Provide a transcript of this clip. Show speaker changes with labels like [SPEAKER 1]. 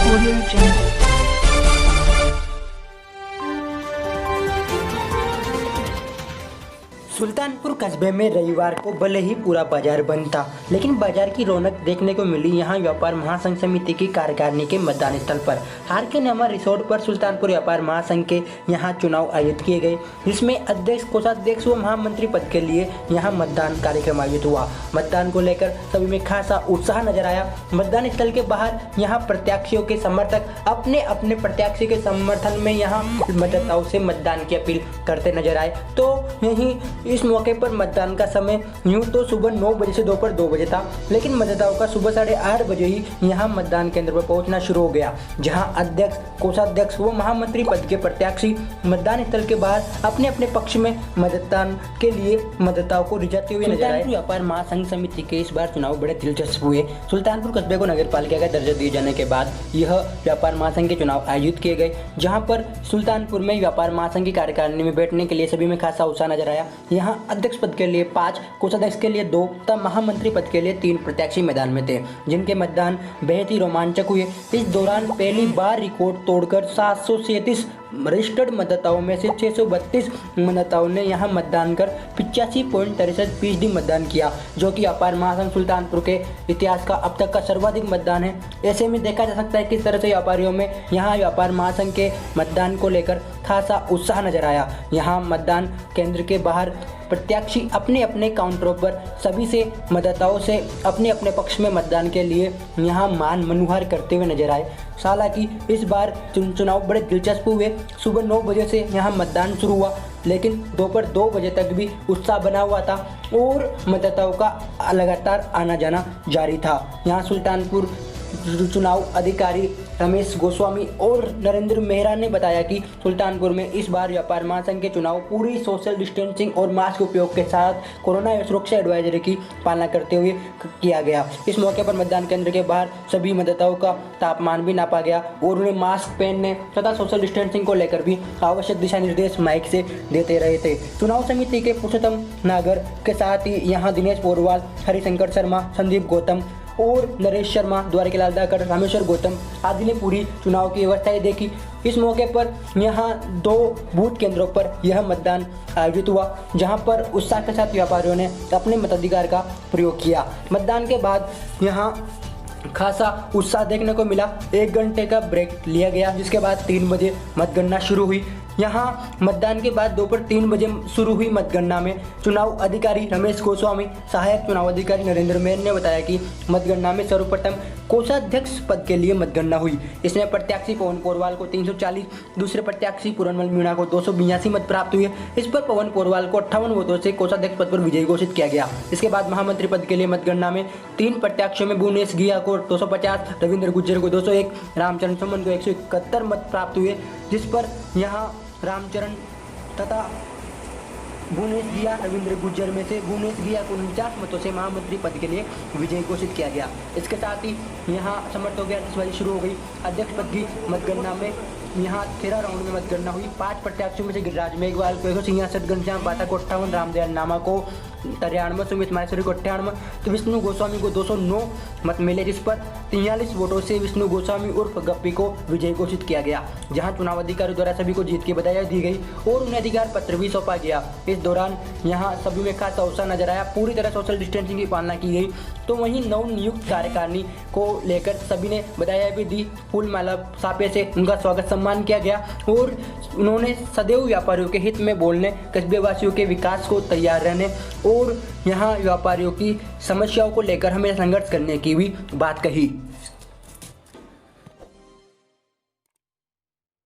[SPEAKER 1] Audio Jungle.
[SPEAKER 2] Sultanpur कस्बे में रविवार को भले ही पूरा बाजार बंद था, लेकिन बाजार की रौनक देखने को मिली यहाँ व्यापार महासंघ समिति की कार्यकारिणी के मतदान स्थल पर। हार के नामा रिसोर्ट पर सुल्तानपुर व्यापार महासंघ के यहाँ चुनाव आयोजित किए गए, जिसमें अध्यक्ष, कोषाध्यक्ष व महामंत्री पद के लिए यहाँ मतदान कार्यक्रम आयोजित हुआ। मतदान को लेकर सभी में खासा उत्साह नजर आया। मतदान स्थल के बाहर यहाँ प्रत्याशियों के समर्थक अपने अपने प्रत्याशी के समर्थन में यहाँ मतदाताओं से मतदान की अपील करते नजर आए। तो यही इस मौके पर मतदान का समय यूं तो सुबह 9 बजे से दोपहर 2 बजे था, लेकिन मतदाताओं का सुबह 8:30 बजे ही यहां मतदान केंद्र पर पहुंचना शुरू हो गया, जहां अध्यक्ष, कोषाध्यक्ष व महामंत्री पद के प्रत्याशी मतदान स्थल के बाहर अपने अपने पक्ष में मतदान के लिए मतदाताओं को रिझाते हुए नजर आए। व्यापार महासंघ समिति के इस बार चुनाव बड़े दिलचस्प हुए। सुल्तानपुर कस्बे को नगर पालिका का दर्जा दिए जाने के बाद यह व्यापार महासंघ के चुनाव आयोजित किए गए, जहाँ पर सुल्तानपुर में व्यापार महासंघ की कार्यकारिणी में बैठने के लिए सभी में खासा उत्साह नजर आया। यहाँ अध्यक्ष पद के लिए 5, कोषाध्यक्ष के लिए 2 तथा महामंत्री पद के लिए 3 प्रत्याशी मैदान में थे, जिनके मतदान बेहद ही रोमांचक हुए। इस दौरान पहली बार रिकॉर्ड तोड़कर 737 रजिस्टर्ड मतदाताओं में से 632 मतदाताओं ने यहां मतदान कर 85.63% मतदान किया, जो कि व्यापार महासंघ सुल्तानपुर के इतिहास का अब तक का सर्वाधिक मतदान है। ऐसे में देखा जा सकता है किस तरह से व्यापारियों में यहां व्यापार महासंघ के मतदान को लेकर खासा उत्साह नजर आया। यहां मतदान केंद्र के बाहर प्रत्याशी अपने अपने काउंटरों पर सभी से मतदाताओं से अपने अपने पक्ष में मतदान के लिए यहां मान मनुहार करते हुए नजर आए। हालांकि इस बार चुनाव बड़े दिलचस्प हुए। सुबह 9 बजे से यहां मतदान शुरू हुआ, लेकिन दोपहर 2 बजे तक भी उत्साह बना हुआ था और मतदाताओं का लगातार आना जाना जारी था। यहां सुल्तानपुर चुनाव अधिकारी रमेश गोस्वामी और नरेंद्र मेहरा ने बताया कि सुल्तानपुर में इस बार व्यापार महासंघ के चुनाव पूरी सोशल डिस्टेंसिंग और मास्क उपयोग के साथ कोरोना सुरक्षा एडवाइजरी की पालना करते हुए किया गया। इस मौके पर मतदान केंद्र के बाहर सभी मतदाताओं का तापमान भी नापा गया और उन्हें मास्क पहनने तथा सोशल डिस्टेंसिंग को लेकर भी आवश्यक दिशा निर्देश माइक से देते रहे थे। चुनाव समिति के पुरुषोत्तम नागर के साथ ही यहाँ दिनेश पोरवाल, हरिशंकर शर्मा, संदीप गौतम और नरेश शर्मा, द्वारकेलाल दाकर, रामेश्वर गौतम आदि ने पूरी चुनाव की व्यवस्थाएं देखी। इस मौके पर यहां 2 बूथ केंद्रों पर यह मतदान आयोजित हुआ, जहां पर उत्साह के साथ व्यापारियों ने अपने मताधिकार का प्रयोग किया। मतदान के बाद यहां खासा उत्साह देखने को मिला। 1 घंटे का ब्रेक लिया गया, जिसके बाद 3 बजे मतगणना शुरू हुई। यहाँ मतदान के बाद दोपहर 3 बजे शुरू हुई मतगणना में चुनाव अधिकारी रमेश गोस्वामी, सहायक चुनाव अधिकारी नरेंद्र मेहर ने बताया कि मतगणना में सर्वप्रथम कोषाध्यक्ष पद के लिए मतगणना हुई। इसमें प्रत्याशी पवन पोरवाल को 340, दूसरे प्रत्याशी पूरनमल मीणा को 282 मत प्राप्त हुए। इस पर पवन पोरवाल को 58 वोटों से कोषाध्यक्ष पद पर विजयी घोषित किया गया। इसके बाद महामंत्री पद के लिए मतगणना में 3 प्रत्याशियों में भुवनेश घिया को 250, रविंद्र गुज्जर को 201, रामचरण सुमन को 171 मत प्राप्त हुए, जिस पर यहाँ रामचरण तथा भुवनेश घिया, रविंद्र गुज्जर में से भुवनेश घिया को 49 मतों से महामंत्री पद के लिए विजयी घोषित किया गया। इसके साथ ही यहाँ समर्थकों की आतिशबाजी शुरू हो गई। अध्यक्ष पद की मतगणना में यहाँ 13 राउंड में मतगणना हुई। 5 प्रत्याशियों में से गिरिराज मेघवाल को 166, घनश्याम पाठक को 58, रामदयाल नामा को 93, सुमित माहेश्वरी को 98, तो विष्णु गोस्वामी को 209 मत मिले, जिस पर 43 वोटों से विष्णु गोस्वामी उर्फ गप्पी को विजयी घोषित किया गया। जहां चुनाव अधिकारी द्वारा सभी को जीत की बधाई दी गई और उन्हें अधिकार पत्र भी सौंपा गया। इस दौरान यहां सभी में खासा उत्साह नजर आया। पूरी तरह सोशल डिस्टेंसिंग की पालना की गई। तो वहीं नवनियुक्त कार्यकारिणी को लेकर सभी ने बधाई भी दी। फूल माला साफे से उनका स्वागत सम्मान किया गया और उन्होंने सदैव व्यापारियों के हित में बोलने, कस्बे वासियों के विकास को तैयार रहने और यहाँ व्यापारियों की समस्याओं को लेकर हमें संघर्ष करने की भी बात कही।